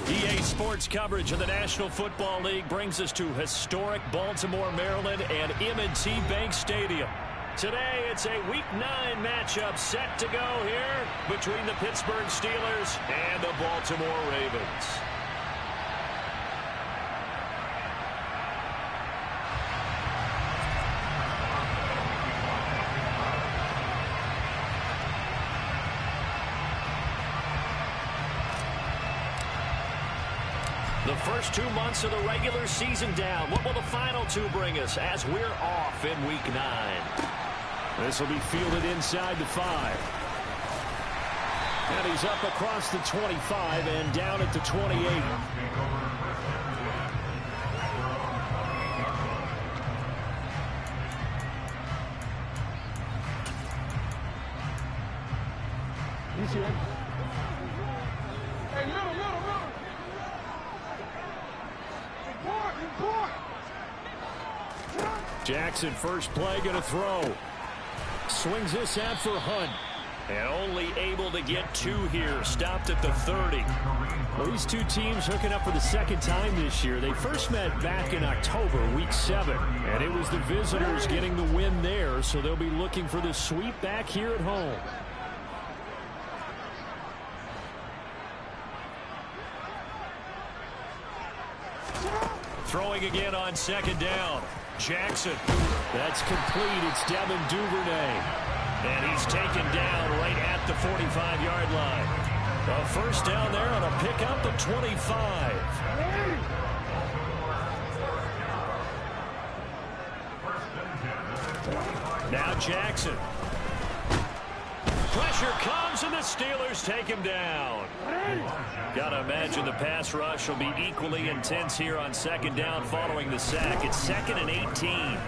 EA Sports coverage of the National Football League brings us to historic Baltimore, Maryland and M&T Bank Stadium. Today, it's a Week 9 matchup set to go here between the Pittsburgh Steelers and the Baltimore Ravens. The first 2 months of the regular season down. What will the final 2 bring us as we're off in Week 9? This will be fielded inside the 5. And he's up across the 25 and down at the 28. Jackson, first play, going to throw. Swings this out for Hunt. And only able to get 2 here. Stopped at the 30. Well, these 2 teams hooking up for the second time this year. They first met back in October, Week 7. And it was the visitors getting the win there, so they'll be looking for the sweep back here at home. Throwing again on second down. Jackson. That's complete. It's Devin Duvernay. And he's taken down right at the 45-yard line. A first down there on a pickup at 25. Now Jackson. Pressure comes, and the Steelers take him down. Got to imagine the pass rush will be equally intense here on second down following the sack. It's 2nd and 18.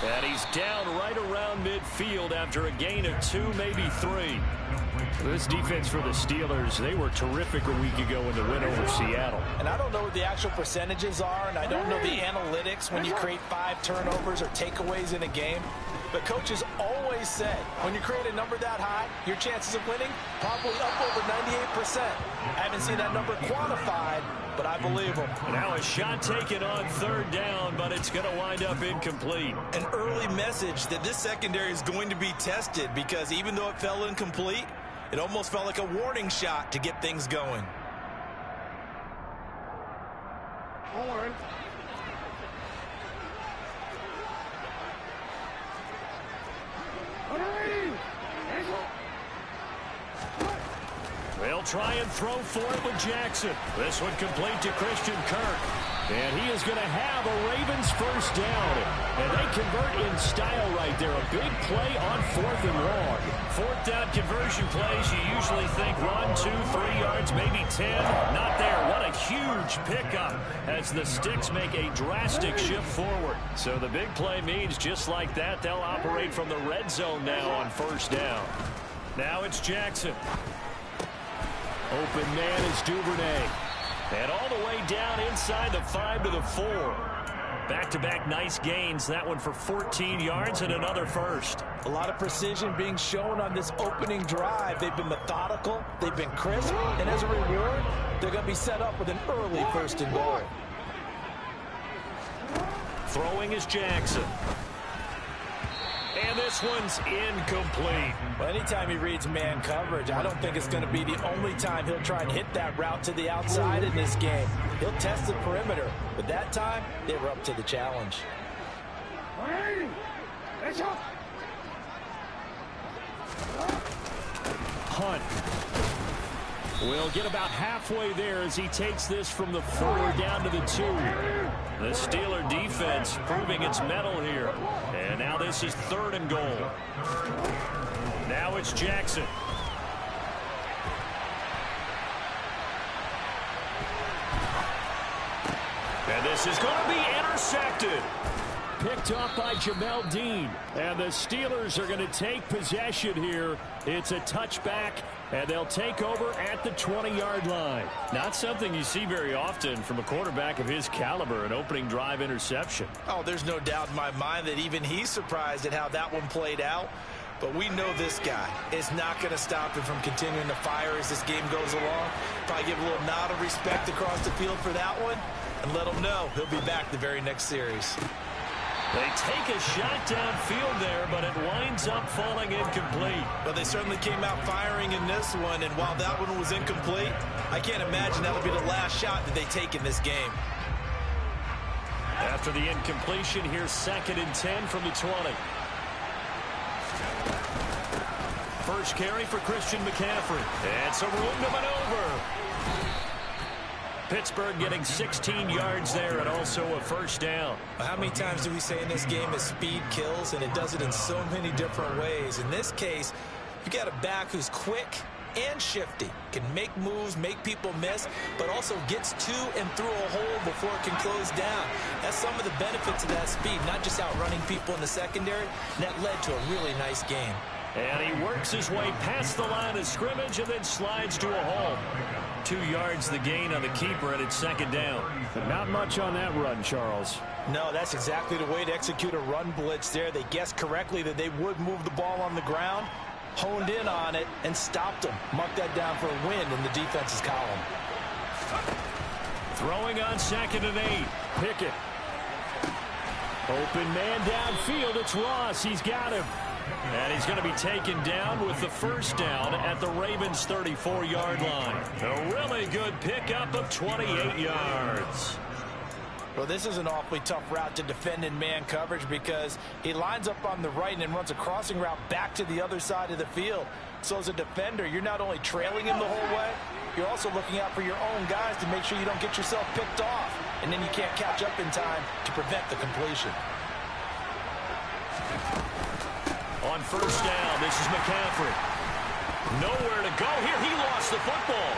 And he's down right around midfield after a gain of 2, maybe 3. This defense for the Steelers, they were terrific a week ago in the win over Seattle. And I don't know what the actual percentages are, and I don't know the analytics when you create 5 turnovers or takeaways in a game. But coaches always said, when you create a number that high, your chances of winning probably up over 98%. I haven't seen that number quantified, but I believe them. Now a shot taken on 3rd down, but it's going to wind up incomplete. An early message that this secondary is going to be tested, because even though it fell incomplete, it almost felt like a warning shot to get things going. They'll try and throw for it with Jackson. This one complete to Christian Kirk. And he is going to have a Ravens first down. And they convert in style right there. A big play on 4th and long. 4th down conversion plays, you usually think 1, 2, 3 yards, maybe 10. Not there. What a huge pickup as the Sticks make a drastic shift forward. So the big play means just like that, they'll operate from the red zone now on first down. Now it's Jackson. Open man is Duvernay. And all the way down inside the 5 to the 4. Back-to-back nice gains. That one for 14 yards and another first. A lot of precision being shown on this opening drive. They've been methodical. They've been crisp. And as a reward, they're going to be set up with an early 1st and goal. Throwing is Jackson. And this one's incomplete. Well, anytime he reads man coverage, I don't think it's going to be the only time he'll try and hit that route to the outside in this game. He'll test the perimeter, but that time, they were up to the challenge. Hunt will get about halfway there as he takes this from the 4 down to the 2. The Steeler defense proving its mettle here. And now this is 3rd and goal. Now it's Jackson. And this is going to be intercepted. Picked off by Jamel Dean. And the Steelers are going to take possession here. It's a touchback, and they'll take over at the 20-yard line. Not something you see very often from a quarterback of his caliber, an opening drive interception. Oh, there's no doubt in my mind that even he's surprised at how that one played out. But we know this guy is not going to stop him from continuing to fire as this game goes along. Probably give a little nod of respect across the field for that one and let him know he'll be back the very next series. They take a shot downfield there, but it winds up falling incomplete. But they certainly came out firing in this one, and while that one was incomplete, I can't imagine that'll be the last shot that they take in this game. After the incompletion, here's 2nd and 10 from the 20. First carry for Christian McCaffrey. And some room to maneuver. Pittsburgh getting 16 yards there and also a first down. How many times do we say in this game that speed kills, and it does it in so many different ways? In this case, you've got a back who's quick and shifty, can make moves, make people miss, but also gets to and through a hole before it can close down. That's some of the benefits of that speed, not just outrunning people in the secondary. And that led to a really nice game. And he works his way past the line of scrimmage and then slides to a hole. 2 yards the gain on the keeper, and it's 2nd down. But not much on that run, Charles. No, that's exactly the way to execute a run blitz there. They guessed correctly that they would move the ball on the ground, honed in on it, and stopped them. Mark that down for a win in the defense's column. Throwing on 2nd and 8. Pickett. Open man downfield. It's Ross. He's got him. And he's going to be taken down with the first down at the Ravens' 34-yard line. A really good pickup of 28 yards. Well, this is an awfully tough route to defend in man coverage because he lines up on the right and then runs a crossing route back to the other side of the field. So as a defender, you're not only trailing him the whole way, you're also looking out for your own guys to make sure you don't get yourself picked off. And then you can't catch up in time to prevent the completion. On first down, this is McCaffrey. Nowhere to go here. He lost the football.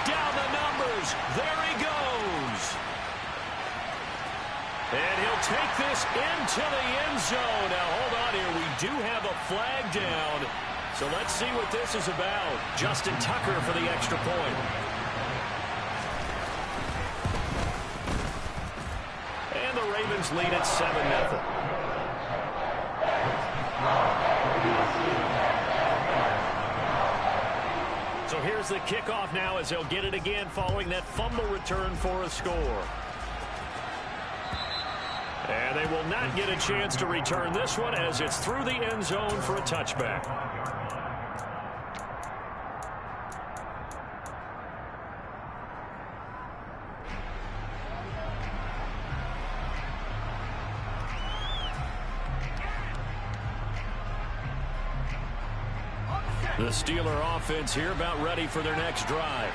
Down the numbers. There he goes. And he'll take this into the end zone. Now, hold on here. We do have a flag down. So let's see what this is about. Justin Tucker for the extra point. And the Ravens lead at 7-0. So here's the kickoff now as they'll get it again following that fumble return for a score. And they will not get a chance to return this one as it's through the end zone for a touchback. The Steeler offense here about ready for their next drive.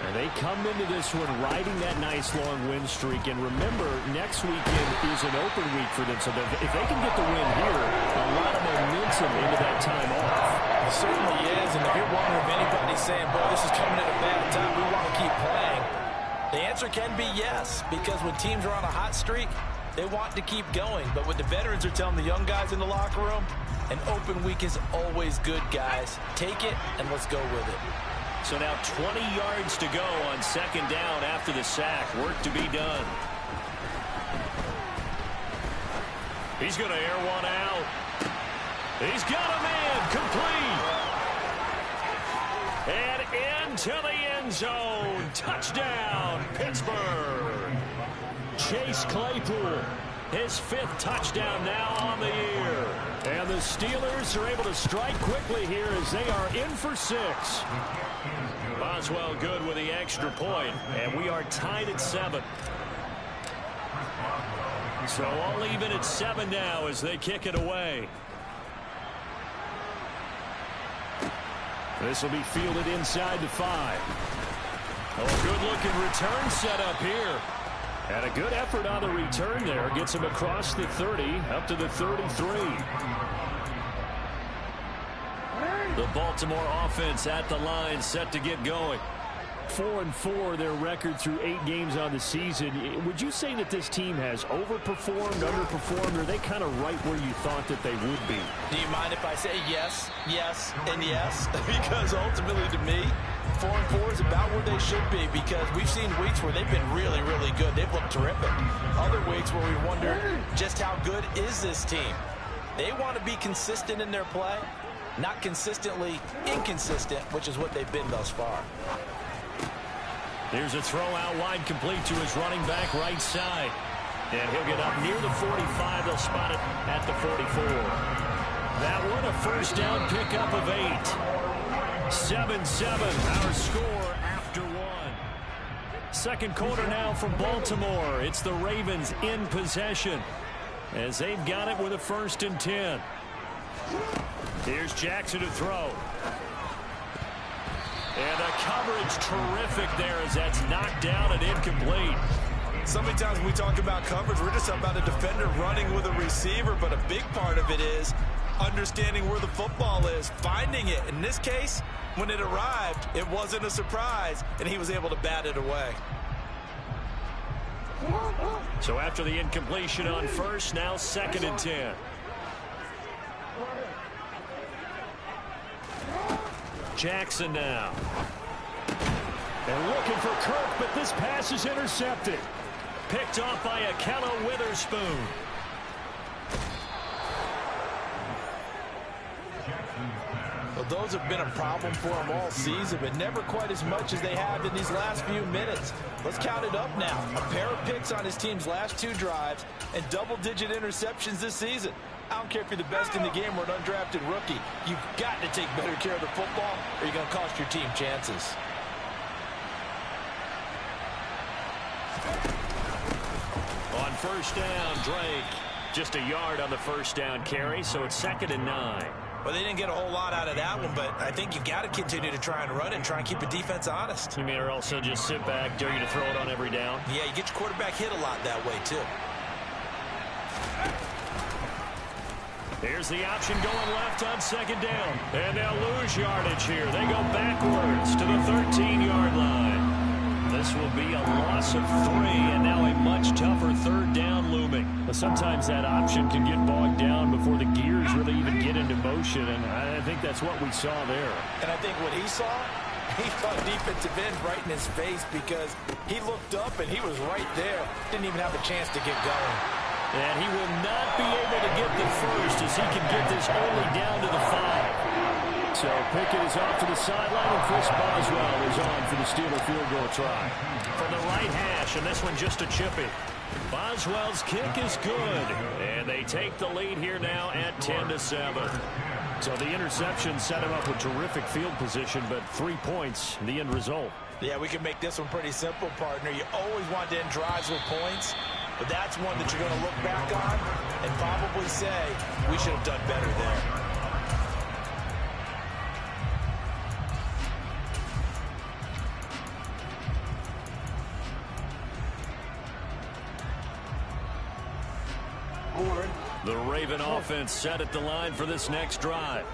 And they come into this one riding that nice long win streak. And remember, next weekend is an open week for them. So if they can get the win here, a lot of momentum into that time off. It certainly is. And if you're wondering if anybody's saying, boy, this is coming at a bad time, we want to keep playing, the answer can be yes. Because when teams are on a hot streak, they want to keep going. But what the veterans are telling the young guys in the locker room, an open week is always good, guys. Take it, and let's go with it. So now 20 yards to go on 2nd down after the sack. Work to be done. He's going to air one out. He's got a man complete. And into the end zone. Touchdown, Pittsburgh. Chase Claypool, his 5th touchdown now on the year. And the Steelers are able to strike quickly here as they are in for 6. Boswell good with the extra point, and we are tied at 7. So all even at 7 now as they kick it away. This will be fielded inside the 5. Oh, good-looking return set up here. And a good effort on the return there. Gets him across the 30, up to the 33. The Baltimore offense at the line, set to get going. 4-4 their record through 8 games on the season. Would you say that this team has overperformed, underperformed, or are they kind of right where you thought that they would be? Do you mind if I say yes, yes, and yes? Because ultimately to me, 4-4 is about where they should be because we've seen weeks where they've been really, really good. They've looked terrific. Other weeks where we wonder just how good is this team. They want to be consistent in their play, not consistently inconsistent, which is what they've been thus far. Here's a throw out wide, complete to his running back right side. And he'll get up near the 45. They'll spot it at the 44. That one a first down pickup of 8. 7-7, our score after one. Second quarter now from Baltimore. It's the Ravens in possession as they've got it with a 1st and 10. Here's Jackson to throw. And the coverage terrific there as that's knocked down and incomplete. So many times when we talk about coverage, we're just talking about a defender running with a receiver, but a big part of it is understanding where the football is, finding it. In this case, when it arrived, it wasn't a surprise, and he was able to bat it away. So after the incompletion on first, now 2nd and 10. Jackson now. They're looking for Kirk, but this pass is intercepted. Picked off by Ahkello Witherspoon. Well, those have been a problem for them all season, but never quite as much as they have in these last few minutes. Let's count it up now. A pair of picks on his team's last 2 drives and double-digit interceptions this season. I don't care if you're the best in the game or an undrafted rookie. You've got to take better care of the football or you're going to cost your team chances. On first down, Drake. Just a yard on the first down carry, so it's 2nd and 9. Well, they didn't get a whole lot out of that one, but I think you got to continue to try and run and try and keep the defense honest. You mean or also just sit back, dare you to throw it on every down? Yeah, you get your quarterback hit a lot that way, too. Here's the option going left on 2nd down. And they'll lose yardage here. They go backwards to the 13-yard line. This will be a loss of 3, and now a much tougher 3rd down looming. But sometimes that option can get bogged down before the gears really even get into motion, and I think that's what we saw there. And I think what he saw defensive end right in his face because he looked up and he was right there. Didn't even have a chance to get going. And he will not be able to get the first as he can get this only down to the 5. So Pickett is off to the sideline, and Chris Boswell is on for the Steeler field goal try. From the right hash, and this one just a chippy. Boswell's kick is good, and they take the lead here now at 10-7. So the interception set him up with terrific field position, but 3 points, the end result. Yeah, we can make this one pretty simple, partner. You always want to end drives with points, but that's one that you're going to look back on and probably say, we should have done better there. The Raven offense set at the line for this next drive.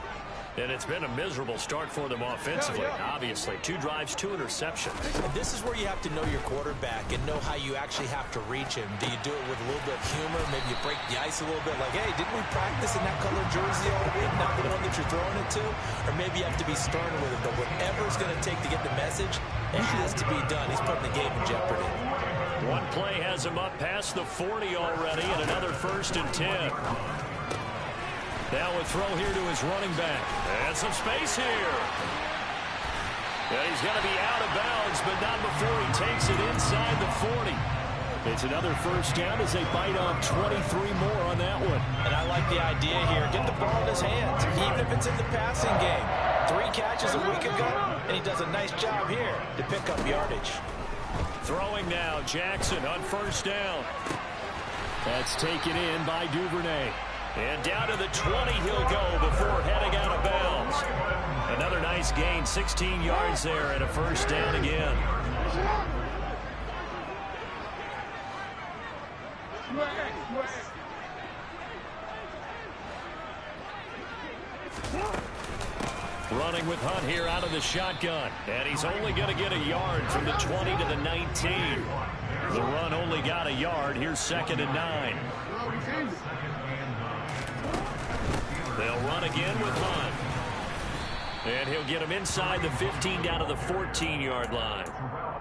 And it's been a miserable start for them offensively, obviously. 2 drives, 2 interceptions. And this is where you have to know your quarterback and know how you actually have to reach him. Do you do it with a little bit of humor? Maybe you break the ice a little bit like, hey, didn't we practice in that colored jersey all week, not the one that you're throwing it to? Or maybe you have to be stern with him. But whatever it's going to take to get the message, it has to be done. He's putting the game in jeopardy. One play has him up past the 40 already, and another 1st and 10. Now a throw here to his running back. And some space here. And he's going to be out of bounds, but not before he takes it inside the 40. It's another first down as they bite on 23 more on that one. And I like the idea here. Get the ball in his hands, even if it's in the passing game. 3 catches a week ago, and he does a nice job here to pick up yardage. Throwing now, Jackson on first down. That's taken in by Duvernay. And down to the 20 he'll go before heading out of bounds. Another nice gain, 16 yards there, and a first down again. Running with Hunt here out of the shotgun. And he's only going to get a yard from the 20 to the 19. The run only got a yard. Here's 2nd and 9. They'll run again with Hunt. And he'll get him inside the 15 down to the 14-yard line.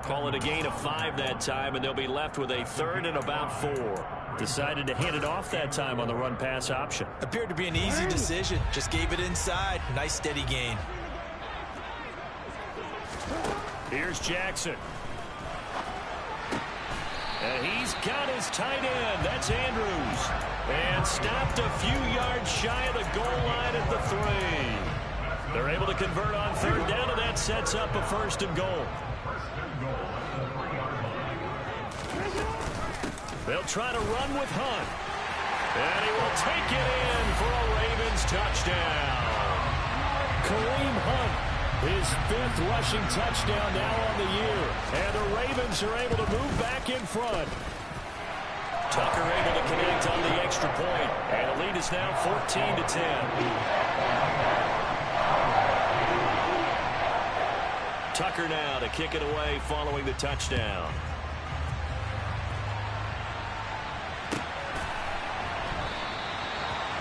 Call it a gain of 5 that time, and they'll be left with a 3rd and about 4. Decided to hand it off that time on the run-pass option. Appeared to be an easy decision. Just gave it inside. Nice steady gain. Here's Jackson. And he's got his tight end. That's Andrews. And stopped a few yards shy of the goal line at the 3. They're able to convert on third down, and that sets up a 1st and goal. They'll try to run with Hunt. And he will take it in for a Ravens touchdown. Kareem Hunt, his 5th rushing touchdown now on the year. And the Ravens are able to move back in front. Tucker able to connect on the extra point. And the lead is now 14-10. Tucker now to kick it away following the touchdown.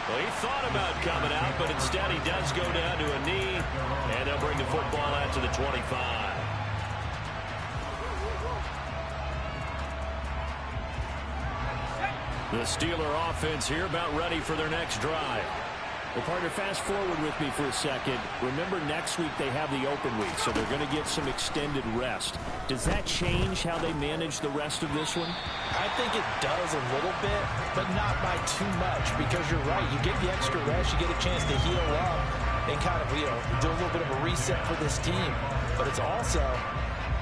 Well, he thought about coming out, but instead he does go down to a knee, and they'll bring the football out to the 25. The Steeler offense here about ready for their next drive. Well, partner, fast forward with me for a second. Remember, next week they have the open week, so they're going to get some extended rest. Does that change how they manage the rest of this one? I think it does a little bit, but not by too much, because you're right. You get the extra rest, you get a chance to heal up and kind of, do a little bit of a reset for this team. But it's also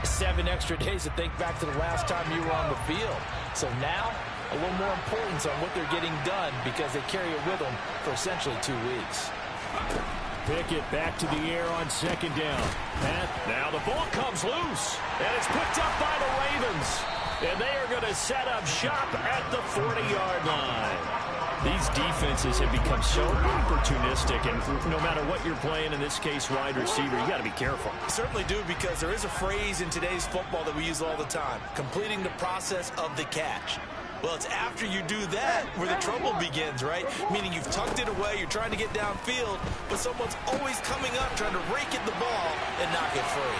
7 extra days to think back to the last time you were on the field. So now, a little more importance on what they're getting done because they carry it with them for essentially 2 weeks. Pickett back to the air on 2nd down. Now the ball comes loose, and it's picked up by the Ravens. And they are going to set up shop at the 40-yard line. These defenses have become so opportunistic, and no matter what you're playing, in this case wide receiver, you got to be careful. You certainly do, because there is a phrase in today's football that we use all the time: completing the process of the catch. Well, it's after you do that where the trouble begins, right? Meaning you've tucked it away, you're trying to get downfield, but someone's always coming up trying to rake at the ball and knock it free.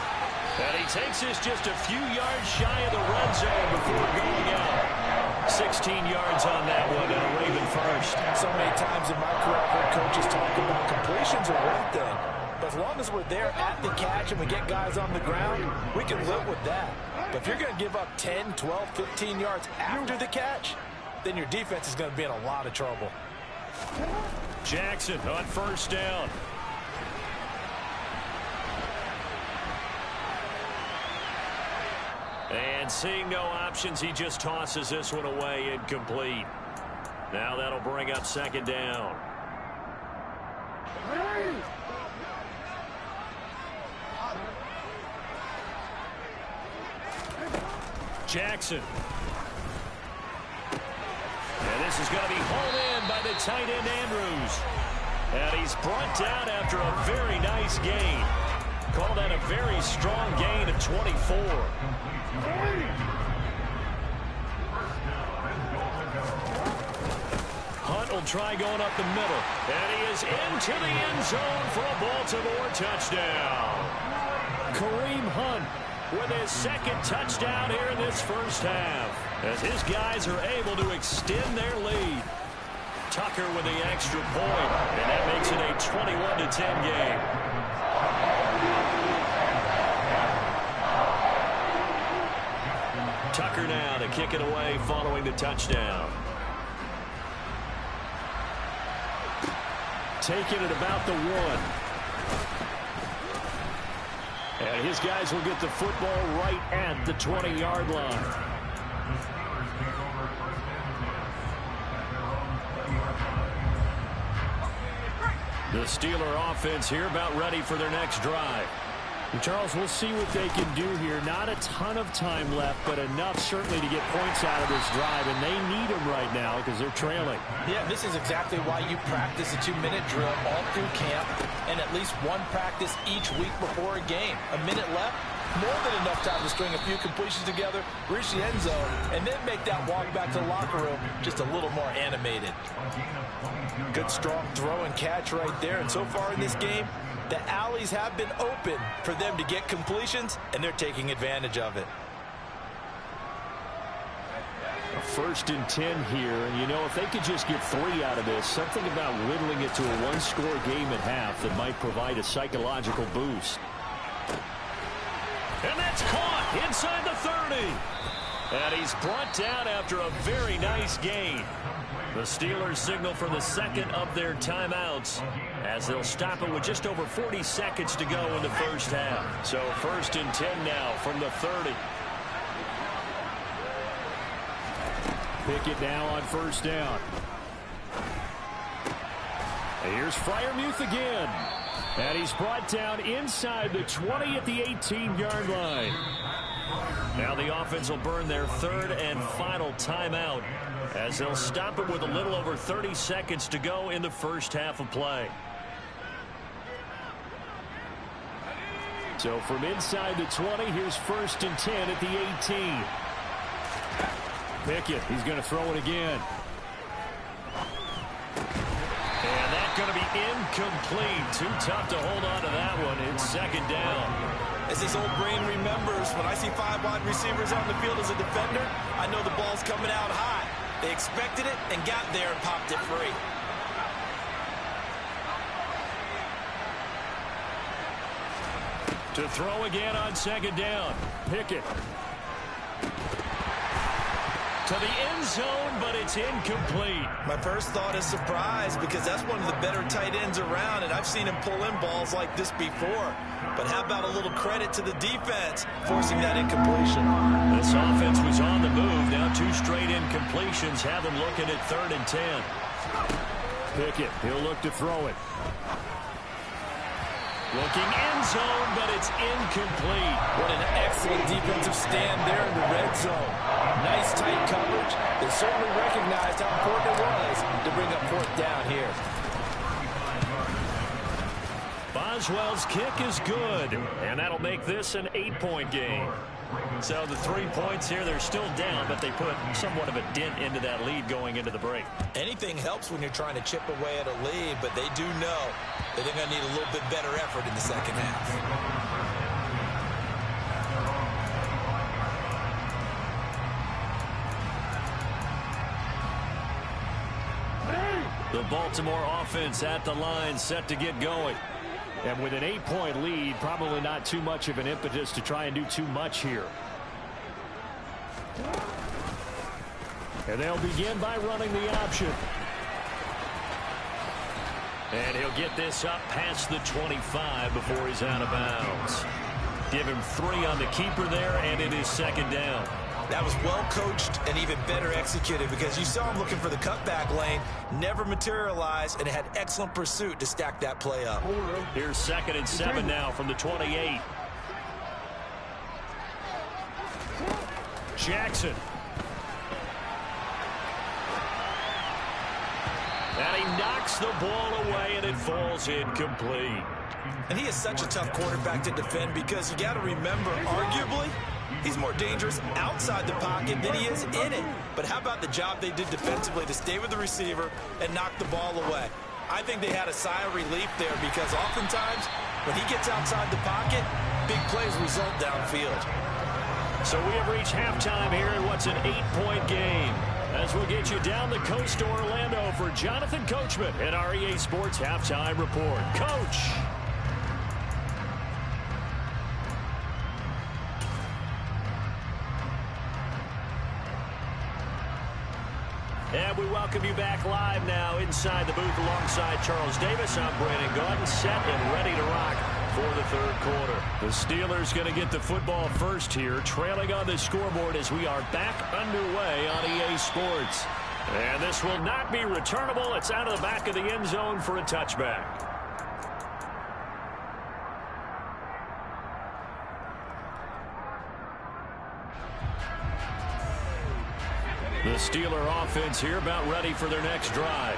And he takes this just a few yards shy of the red zone before going out. 16 yards on that one, and a Raven first. So many times in my career, I've heard coaches talk about completions are one thing. But as long as we're there at the catch and we get guys on the ground, we can live with that. But if you're going to give up 10, 12, 15 yards after the catch, then your defense is going to be in a lot of trouble. Jackson on 1st down. And seeing no options, he just tosses this one away, incomplete. Now that'll bring up 2nd down. Jackson. And this is going to be hauled in by the tight end, Andrews. And he's brought down after a very nice gain. Call that a very strong gain of 24. Hunt will try going up the middle. And he is into the end zone for a Baltimore touchdown. Kareem Hunt with his 2nd touchdown here in this first half, as his guys are able to extend their lead. Tucker with the extra point, and that makes it a 21-10 game. Tucker now to kick it away following the touchdown. Taking it about the 1. And his guys will get the football right at the 20-yard line. The Steeler offense here about ready for their next drive. And Charles, we'll see what they can do here. Not a ton of time left, but enough certainly to get points out of this drive, and they need them right now because they're trailing. Yeah, this is exactly why you practice a 2-minute drill all through camp and at least one practice each week before a game. A minute left, more than enough time to string a few completions together, reach the end zone, and then make that walk back to the locker room just a little more animated. Good, strong throw and catch right there, and so far in this game, the alleys have been open for them to get completions, and they're taking advantage of it. 1st and 10 here. And, you know, if they could just get 3 out of this, something about whittling it to a one-score game at half that might provide a psychological boost. And that's caught inside the 30. And he's brought down after a very nice gain. The Steelers signal for the second of their timeouts as they'll stop it with just over 40 seconds to go in the first half. So 1st and 10 now from the 30. Pickett now on 1st down. Here's Freiermuth again. And he's brought down inside the 20 at the 18-yard line. Now the offense will burn their 3rd and final timeout as they'll stop it with a little over 30 seconds to go in the first half of play. So from inside the 20, here's 1st and 10 at the 18. Pickett, he's going to throw it again. And that's going to be incomplete. Too tough to hold on to that one. It's 2nd down. As his old brain remembers, when I see 5 wide receivers out in the field as a defender, I know the ball's coming out high. They expected it and got there and popped it free. To throw again on 2nd down. Pickett. To the end zone, but it's incomplete. My first thought is surprise because that's one of the better tight ends around, and I've seen him pull in balls like this before. But how about a little credit to the defense forcing that incompletion? This offense was on the move. Now 2 straight incompletions have them looking at 3rd and 10. Pickett, he'll look to throw it. Looking end zone, but it's incomplete. What an excellent defensive stand there in the red zone. Nice tight coverage. They certainly recognized how important it was to bring up 4th down here. Boswell's kick is good, and that'll make this an 8-point game. So the 3 points here, they're still down, but they put somewhat of a dent into that lead going into the break. Anything helps when you're trying to chip away at a lead, but they do know that they're going to need a little bit better effort in the second half. The Baltimore offense at the line, set to get going. And with an 8-point lead, probably not too much of an impetus to try and do too much here. And they'll begin by running the option. And he'll get this up past the 25 before he's out of bounds. Give him 3 on the keeper there, and it is 2nd down. That was well coached and even better executed because you saw him looking for the cutback lane, never materialized, and had excellent pursuit to stack that play up. Here's 2nd and 7 now from the 28. Jackson. And he knocks the ball away, and it falls incomplete. And he is such a tough quarterback to defend because you got to remember, arguably, he's more dangerous outside the pocket than he is in it. But how about the job they did defensively to stay with the receiver and knock the ball away? I think they had a sigh of relief there because oftentimes when he gets outside the pocket, big plays result downfield. So we have reached halftime here in what's an 8-point game. As we'll get you down the coast to Orlando for Jonathan Coachman at our EA Sports Halftime Report. Coach. And we welcome you back live now inside the booth alongside Charles Davis. I'm Brandon Gaudin, set and ready to rock for the 3rd quarter. The Steelers going to get the football first here, trailing on the scoreboard as we are back underway on EA Sports. And this will not be returnable. It's out of the back of the end zone for a touchback. The Steeler offense here about ready for their next drive.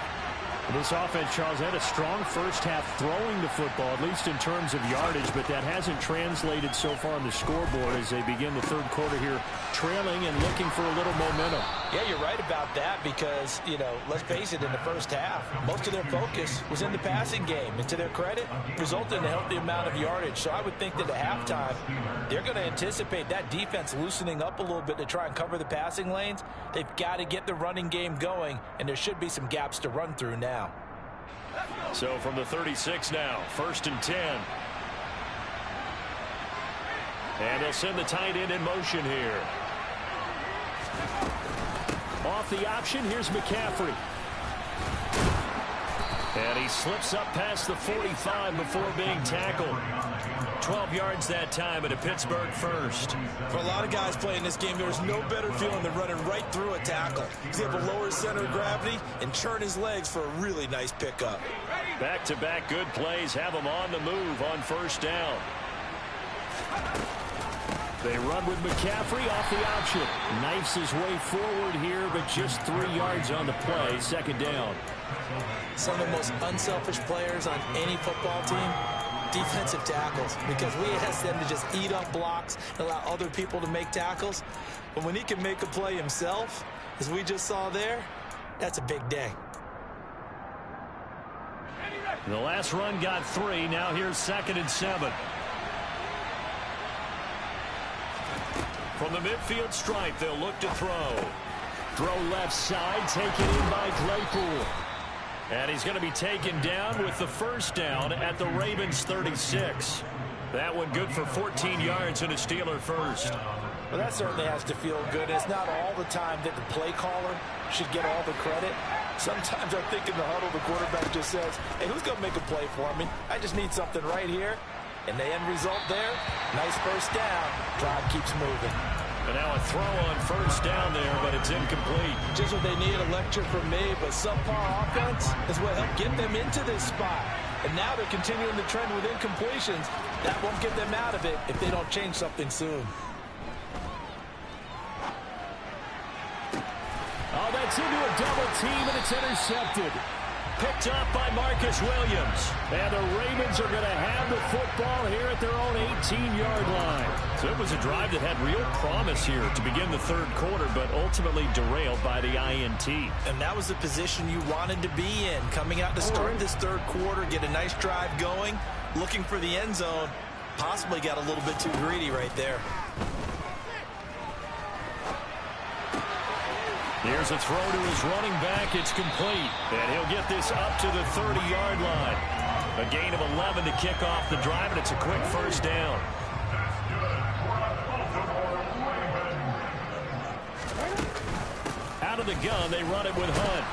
This offense, Charles, had a strong first half throwing the football, at least in terms of yardage, but that hasn't translated so far on the scoreboard as they begin the 3rd quarter here, trailing and looking for a little momentum. Yeah, you're right about that because, let's face it, in the first half, most of their focus was in the passing game. And to their credit, resulted in a healthy amount of yardage. So I would think that at halftime, they're going to anticipate that defense loosening up a little bit to try and cover the passing lanes. They've got to get the running game going, and there should be some gaps to run through now. So from the 36 now, 1st and 10. And they'll send the tight end in motion here. Off the option, here's McCaffrey. And he slips up past the 45 before being tackled. 12 yards that time at a Pittsburgh first. For a lot of guys playing this game, there's no better feeling than running right through a tackle. He's able to lower his center of gravity and churn his legs for a really nice pickup. Back-to-back good plays have him on the move on 1st down. They run with McCaffrey off the option. Knifes his way forward here, but just 3 yards on the play. 2nd down. Some of the most unselfish players on any football team, defensive tackles, because we ask them to just eat up blocks and allow other people to make tackles. But when he can make a play himself, as we just saw there, that's a big day. The last run got 3. Now here's 2nd and 7. From the midfield stripe, they'll look to throw. Throw left side, taken in by Claypool. And he's going to be taken down with the 1st down at the Ravens 36. That one good for 14 yards and a Steeler first. Well, that certainly has to feel good. It's not all the time that the play caller should get all the credit. Sometimes I think in the huddle, the quarterback just says, hey, who's going to make a play for me? I just need something right here. And the end result there, nice 1st down. Drive keeps moving. And now a throw on 1st down there, but it's incomplete. Just what they need, a lecture from me, but subpar offense is what helped get them into this spot. And now they're continuing the trend with incompletions. That won't get them out of it if they don't change something soon. Oh, that's into a double team, and it's intercepted. Picked up by Marcus Williams. And the Ravens are going to have the football here at their own 18-yard line. So it was a drive that had real promise here to begin the 3rd quarter, but ultimately derailed by the INT. And that was the position you wanted to be in. Coming out to start this 3rd quarter, get a nice drive going, looking for the end zone. Possibly got a little bit too greedy right there. Here's a throw to his running back. It's complete. And he'll get this up to the 30-yard line. A gain of 11 to kick off the drive, and it's a quick 1st down. Out of the gun, they run it with Hunt.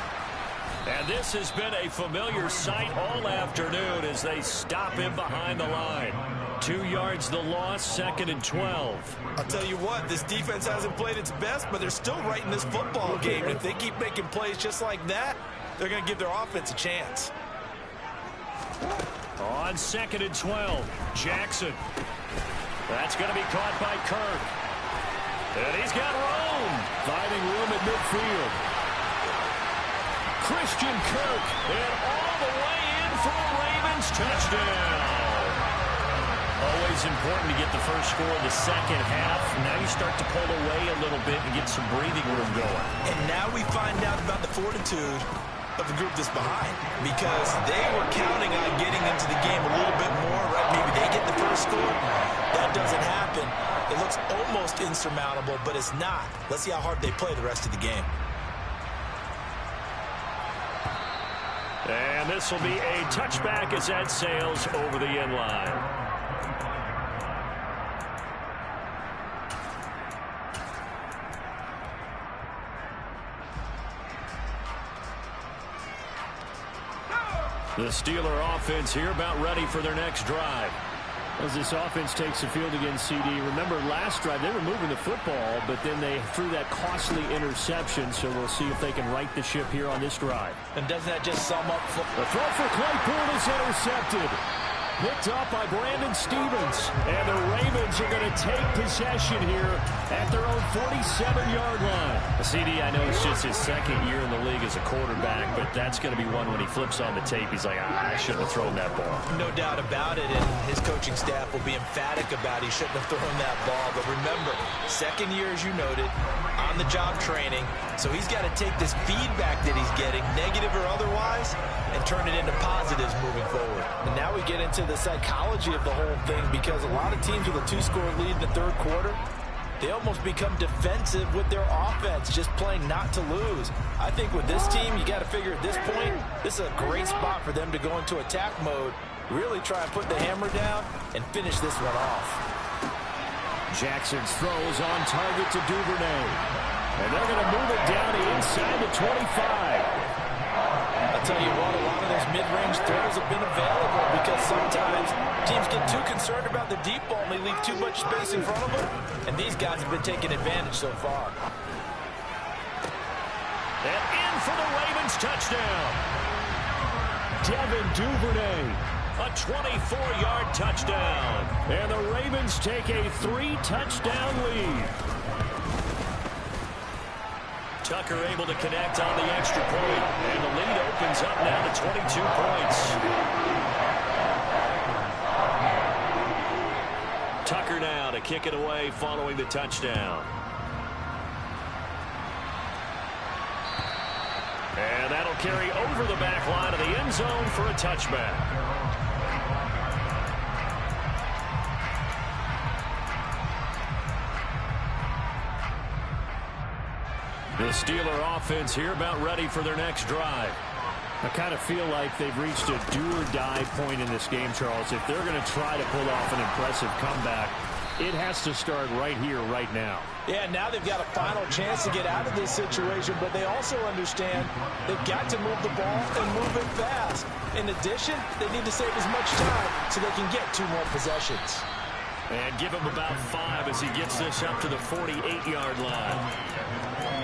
And this has been a familiar sight all afternoon as they stop him behind the line. 2 yards the loss, 2nd and 12. I'll tell you what, this defense hasn't played its best, but they're still right in this football game. If they keep making plays just like that, they're going to give their offense a chance. On 2nd and 12, Jackson. That's going to be caught by Kirk. And he's got room. Finding room at midfield. Christian Kirk, and all the way in for a Ravens touchdown. Always important to get the first score in the 2nd half. Now you start to pull away a little bit and get some breathing room going. And now we find out about the fortitude of the group that's behind, because they were counting on getting into the game a little bit more, right? Maybe they get the first score. That doesn't happen. It looks almost insurmountable, but it's not. Let's see how hard they play the rest of the game. And this will be a touchback as that sails over the end line. The Steeler offense here about ready for their next drive. As this offense takes the field against CD, remember last drive they were moving the football, but then they threw that costly interception, so we'll see if they can right the ship here on this drive. And doesn't that just sum up The throw for Claypool is intercepted. Picked up by Brandon Stevens. And the Ravens are going to take possession here at their own 47-yard line. CD, I know it's just his 2nd year in the league as a quarterback, but that's going to be one when he flips on the tape. He's like, I shouldn't have thrown that ball. No doubt about it, and his coaching staff will be emphatic about he shouldn't have thrown that ball. But remember, 2nd year, as you noted, on on-the-job training, so he's got to take this feedback that he's getting, negative or otherwise, and turn it into positives moving forward. And now we get into the psychology of the whole thing, because a lot of teams with a 2-score lead in the third quarter, they almost become defensive with their offense, just playing not to lose. I think with this team, you got to figure at this point, this is a great spot for them to go into attack mode, really try and put the hammer down and finish this one off. Jackson's throw is on target to Duvernay. And they're going to move it down to inside the 25. I'll tell you what, a lot of those mid-range throws have been available because sometimes teams get too concerned about the deep ball and they leave too much space in front of them. And these guys have been taking advantage so far. And in for the Ravens touchdown. Devin Duvernay, a 24-yard touchdown. And the Ravens take a 3-touchdown lead. Tucker able to connect on the extra point, and the lead opens up now to 22 points. Tucker now to kick it away following the touchdown. And that'll carry over the back line of the end zone for a touchback. The Steeler offense here about ready for their next drive. I kind of feel like they've reached a do-or-die point in this game, Charles. If they're going to try to pull off an impressive comeback, it has to start right here, right now. Yeah, now they've got a final chance to get out of this situation, but they also understand they've got to move the ball and move it fast. In addition, they need to save as much time so they can get 2 more possessions. And give him about 5 as he gets this up to the 48-yard line.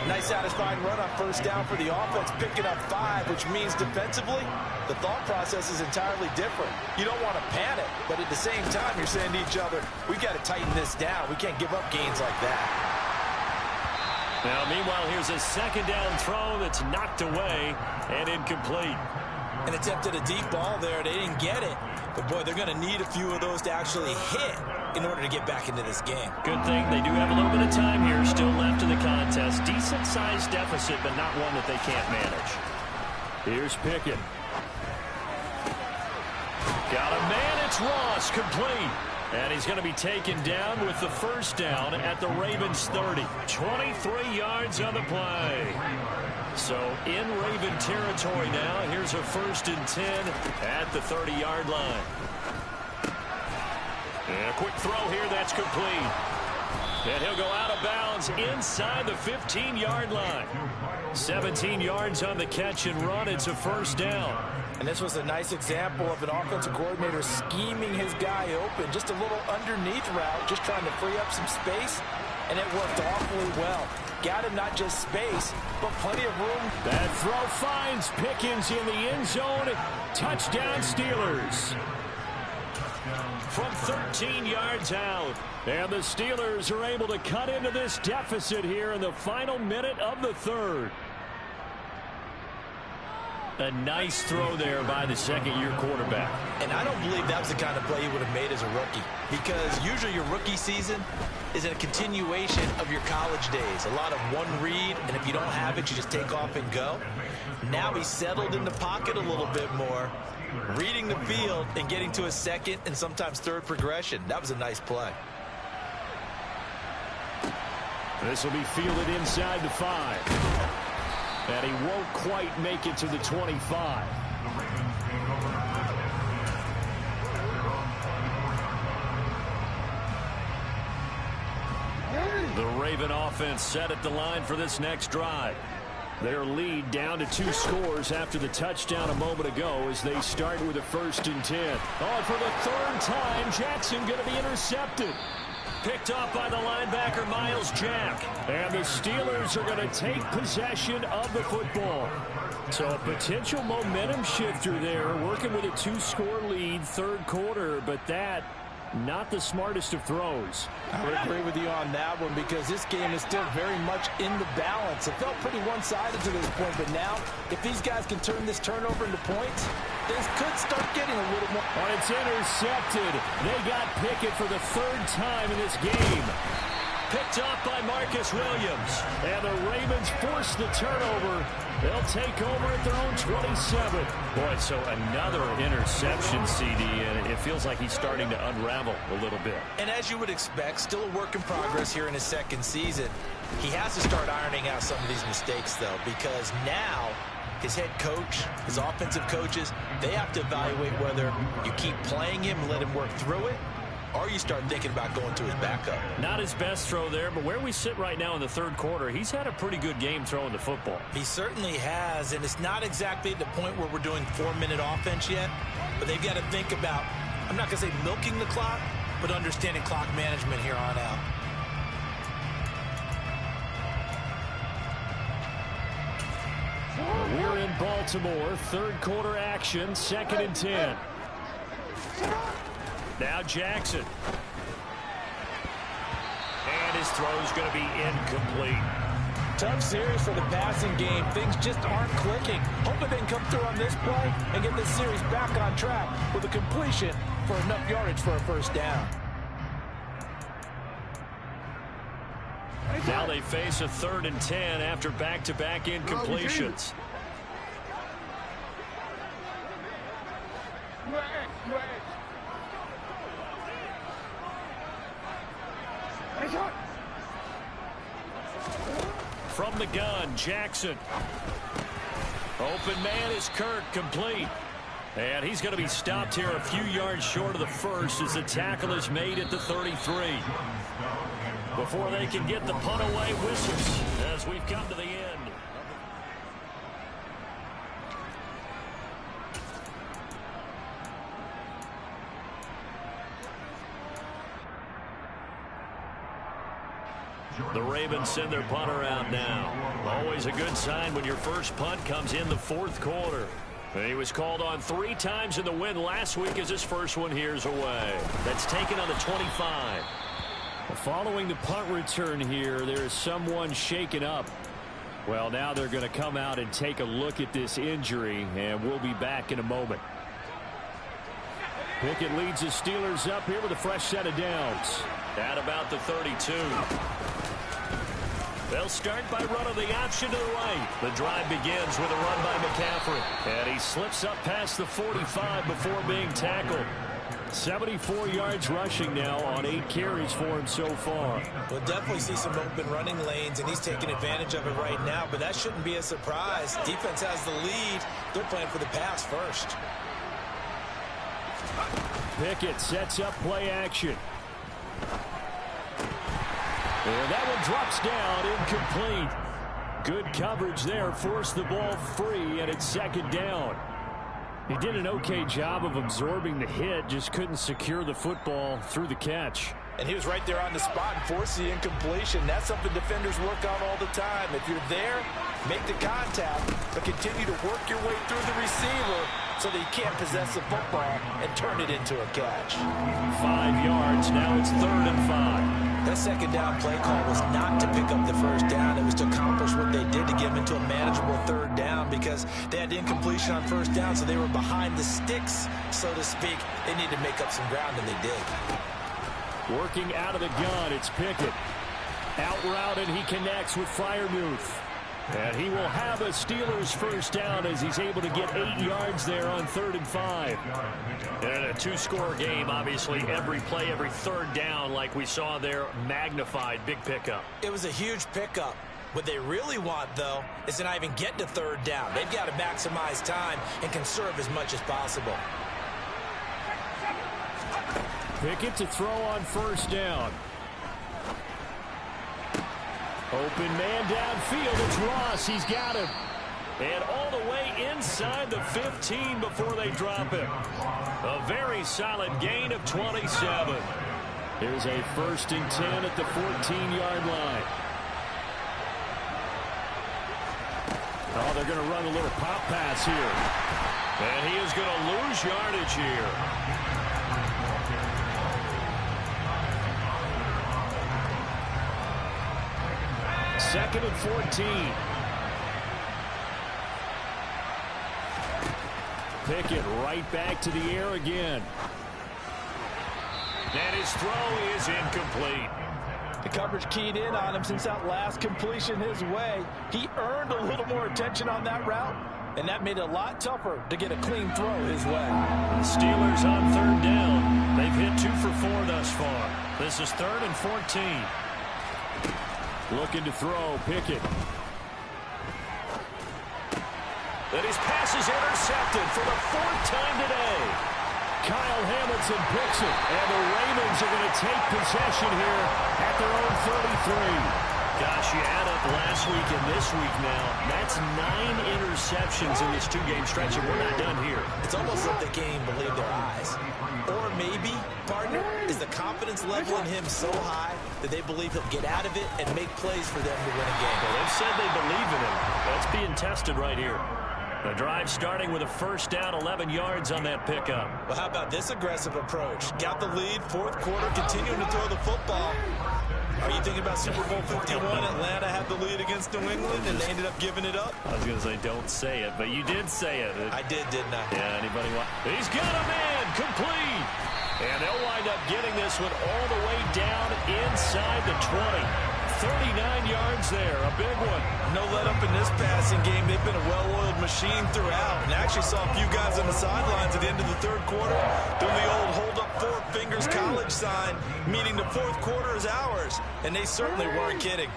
Nice satisfying run on first down for the offense, picking up 5, which means defensively, the thought process is entirely different. You don't want to panic, but at the same time, you're saying to each other, we got to tighten this down. We can't give up gains like that. Now, meanwhile, here's a second down throw that's knocked away and incomplete. And attempted a deep ball there. They didn't get it. But, boy, they're going to need a few of those to actually hit in order to get back into this game. Good thing they do have a little bit of time here still left in the contest. Decent-sized deficit, but not one that they can't manage. Here's Pickett. Got a man. It's Ross, complete. And he's going to be taken down with the first down at the Ravens 30. 23 yards on the play. So in Raven territory now. Here's a 1st and 10 at the 30-yard line. And a quick throw here. That's complete. And he'll go out of bounds inside the 15-yard line. 17 yards on the catch and run. It's a first down. And this was a nice example of an offensive coordinator scheming his guy open. Just a little underneath route, just trying to free up some space. And it worked awfully well. Got him not just space, but plenty of room. That throw finds Pickens in the end zone. Touchdown Steelers. From 13 yards out. And the Steelers are able to cut into this deficit here in the final minute of the third. A nice throw there by the second-year quarterback. And I don't believe that was the kind of play he would have made as a rookie, because usually your rookie season is a continuation of your college days. A lot of one read, and if you don't have it, you just take off and go. Now he's settled in the pocket a little bit more, reading the field and getting to a second and sometimes third progression. That was a nice play. This will be fielded inside the 5. And he won't quite make it to the 25. The Raven offense set at the line for this next drive. Their lead down to 2 scores after the touchdown a moment ago as they start with a 1st and 10. Oh, for the 3rd time, Jackson going to be intercepted. Picked off by the linebacker, Miles Jack. And the Steelers are going to take possession of the football. So a potential momentum shifter there, working with a 2-score lead, third quarter, but that, not the smartest of throws. I would agree with you on that one, because this game is still very much in the balance. It felt pretty one-sided to this point, but now, if these guys can turn this turnover into points, things could start getting a little more. Oh, it's intercepted. They got Pickett for the 3rd time in this game. picked off by Marcus Williams. And the Ravens force the turnover. They'll take over at their own 27. Boy, so another interception, CD, and it feels like he's starting to unravel a little bit. And as you would expect, still a work in progress here in his second season. He has to start ironing out some of these mistakes, though, because now his head coach, his offensive coaches, they have to evaluate whether you keep playing him and let him work through it, or you start thinking about going to his backup. Not his best throw there, but where we sit right now in the third quarter, he's had a pretty good game throwing the football. He certainly has, and it's not exactly at the point where we're doing 4-minute offense yet, but they've got to think about, I'm not going to say milking the clock, but understanding clock management here on out. We're in Baltimore, third quarter action, 2nd and 10. Now Jackson. And his throw's going to be incomplete. Tough series for the passing game. Things just aren't clicking. Hoping they can come through on this play and get this series back on track with a completion for enough yardage for a first down. Now they face a 3rd and 10 after back-to-back incompletions. From the gun, Jackson. Open man is Kirk, complete. And he's going to be stopped here a few yards short of the first as the tackle is made at the 33. Before they can get the punt away whistles as we've come to the end. The Ravens send their punter out now. Always a good sign when your first punt comes in the fourth quarter. And he was called on 3 times in the win last week as his first one here's away. That's taken on the 25. Following the punt return here, there is someone shaken up. Well, now they're going to come out and take a look at this injury, and we'll be back in a moment. Pickett leads the Steelers up here with a fresh set of downs. At about the 32. They'll start by running the option to the right. The drive begins with a run by McCaffrey. And he slips up past the 45 before being tackled. 74 yards rushing now on 8 carries for him so far. We'll definitely see some open running lanes, and he's taking advantage of it right now, but that shouldn't be a surprise. Defense has the lead. They're playing for the pass first. Pickett sets up play action. And that one drops down, incomplete. Good coverage there, forced the ball free, and it's 2nd down. He did an okay job of absorbing the hit, just couldn't secure the football through the catch. And he was right there on the spot and forced the incompletion. That's something defenders work on all the time. If you're there, make the contact, but continue to work your way through the receiver so that you can't possess the football and turn it into a catch. 5 yards, now it's 3rd and 5. That 2nd down play call was not to pick up the first down. It was to accomplish what they did to get them into a manageable 3rd down because they had incompletion on first down, so they were behind the sticks, so to speak. They needed to make up some ground, and they did. Working out of the gun, it's Pickett. Out route, and he connects with Freiermuth. And he will have a Steelers first down as he's able to get 8 yards there on 3rd and 5. And a 2-score game, obviously, every play, every 3rd down, like we saw there, magnified, big pickup. It was a huge pickup. What they really want, though, is to not even get to 3rd down. They've got to maximize time and conserve as much as possible. Pickett to throw on first down. Open man downfield. It's Ross. He's got him. And all the way inside the 15 before they drop him. A very solid gain of 27. Here's a 1st and 10 at the 14-yard line. Oh, they're going to run a little pop pass here. And he is going to lose yardage here. 2nd and 14. Pickett right back to the air again. And his throw is incomplete. The coverage keyed in on him since that last completion his way. He earned a little more attention on that route, and that made it a lot tougher to get a clean throw his way. The Steelers on third down. They've hit 2 for 4 thus far. This is 3rd and 14. Looking to throw, Pickett. And his pass is intercepted for the 4th time today. Kyle Hamilton picks it, and the Ravens are going to take possession here at their own 33. Gosh, you add up last week and this week now. That's 9 interceptions in this 2-game stretch, and we're not done here. It's almost like they can't even believe their eyes. Or maybe, partner, is the confidence level in him so high that they believe he'll get out of it and make plays for them to win a game. Well, they've said they believe in him. That's being tested right here. The drive starting with a first down, 11 yards on that pickup. Well, how about this aggressive approach? Got the lead, 4th quarter, continuing to throw the football. Are you thinking about Super Bowl 51? Atlanta had the lead against New England, and they ended up giving it up? I was going to say, don't say it, but you did say it. I did, didn't I? Yeah, anybody want? He's got a man, complete. And they'll wind up getting this one all the way down inside the 20. 39 yards there, a big one. No let up in this passing game. They've been a well-oiled machine throughout, and actually saw a few guys on the sidelines at the end of the 3rd quarter doing the old hold up 4 fingers college sign, meaning the 4th quarter is ours, and they certainly weren't kidding.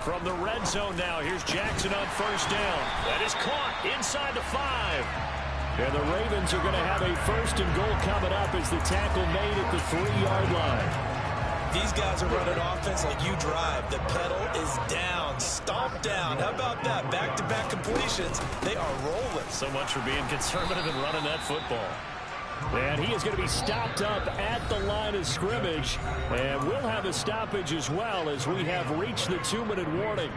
From the red zone now, here's Jackson on first down. That is caught inside the 5. And the Ravens are going to have a 1st and goal coming up as the tackle made at the 3-yard line. These guys are running offense like you drive. The pedal is down, stomped down. How about that? Back-to-back completions. They are rolling. So much for being conservative and running that football. And he is going to be stopped up at the line of scrimmage. And we'll have a stoppage as well as we have reached the 2-minute warning.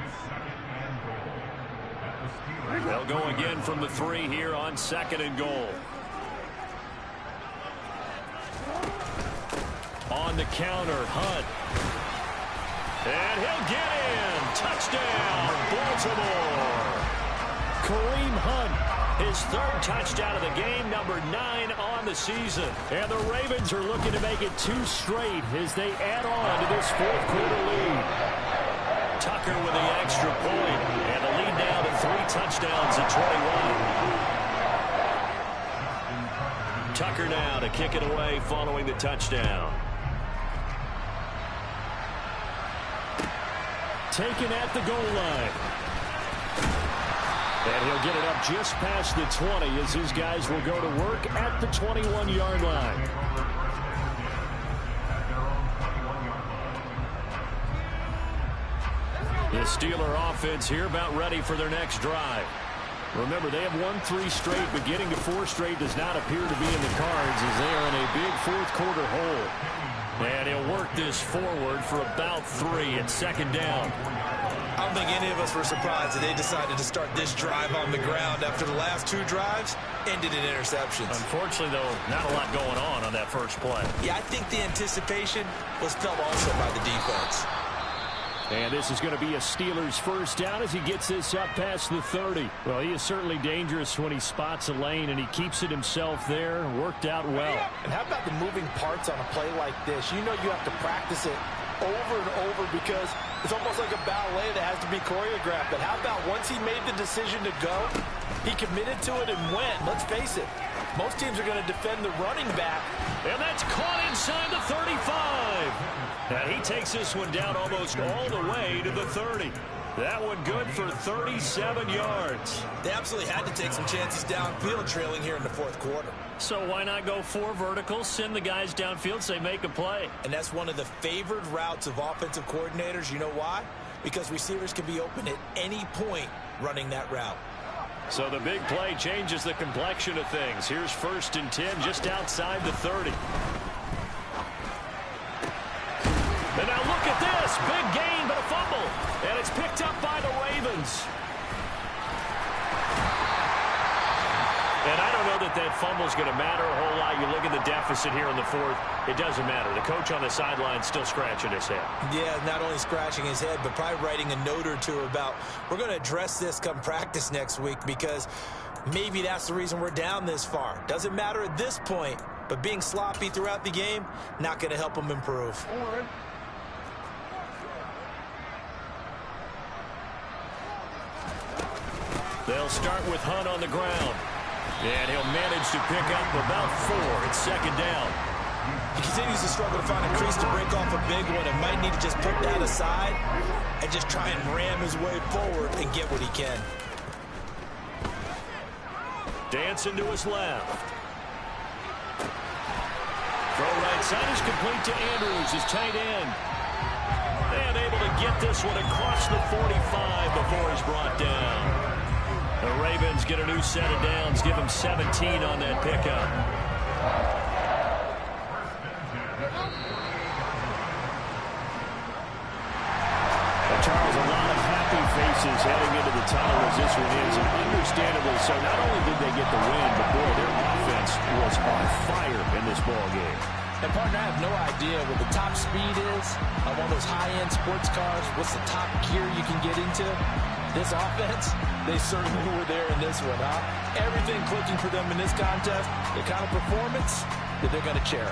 They'll go again from the 3 here on 2nd and goal. On the counter, Hunt. And he'll get in. Touchdown, Baltimore. Kareem Hunt, his 3rd touchdown of the game, number 9 on the season. And the Ravens are looking to make it 2 straight as they add on to this 4th quarter lead. Tucker with the extra point, and the lead now to 3 touchdowns at 21. Tucker now to kick it away following the touchdown. Taken at the goal line. And he'll get it up just past the 20 as his guys will go to work at the 21-yard line. The Steeler offense here about ready for their next drive. Remember, they have won 3 straight, but getting to 4 straight does not appear to be in the cards as they are in a big 4th quarter hole. And he'll work this forward for about 3 at 2nd down. I don't think any of us were surprised that they decided to start this drive on the ground after the last 2 drives ended in interceptions. Unfortunately, though, not a lot going on that first play. Yeah, I think the anticipation was felt also by the defense. And this is going to be a Steelers first down as he gets this up past the 30. Well, he is certainly dangerous when he spots a lane, and he keeps it himself there. Worked out well. And how about the moving parts on a play like this? You know you have to practice it over and over because it's almost like a ballet that has to be choreographed. But how about once he made the decision to go, he committed to it and went. Let's face it, most teams are going to defend the running back. And that's caught inside the 35. And he takes this one down almost all the way to the 30. That one good for 37 yards. They absolutely had to take some chances downfield trailing here in the 4th quarter. So why not go 4 verticals, send the guys downfield, say make a play. And that's one of the favored routes of offensive coordinators. You know why? Because receivers can be open at any point running that route. So the big play changes the complexion of things. Here's 1st and 10 just outside the 30. And now look at this. Big gain, but a fumble. And it's picked up by the Ravens. And I don't know that that fumble's going to matter a whole lot. You look at the deficit here in the 4th. It doesn't matter. The coach on the sideline still scratching his head. Yeah, not only scratching his head, but probably writing a note or 2 about we're going to address this come practice next week because maybe that's the reason we're down this far. Doesn't matter at this point, but being sloppy throughout the game, not going to help them improve. They'll start with Hunt on the ground. And he'll manage to pick up about 4. It's second down. He continues to struggle to find a crease to break off a big one and might need to just put that aside and just try and ram his way forward and get what he can. Dancing to his left. Throw right side is complete to Andrews, his tight end. And able to get this one across the 45 before he's brought down. The Ravens get a new set of downs, give him 17 on that pickup. Well, Charles, a lot of happy faces heading into the tunnel as this one is, and understandably so. Not only did they get the win, but boy, their offense was on fire in this ball game. And, partner, I have no idea what the top speed is on one of those high-end sports cars. What's the top gear you can get into? This offense, they certainly were there in this one, huh? Everything clicking for them in this contest, the kind of performance that they're going to cherish.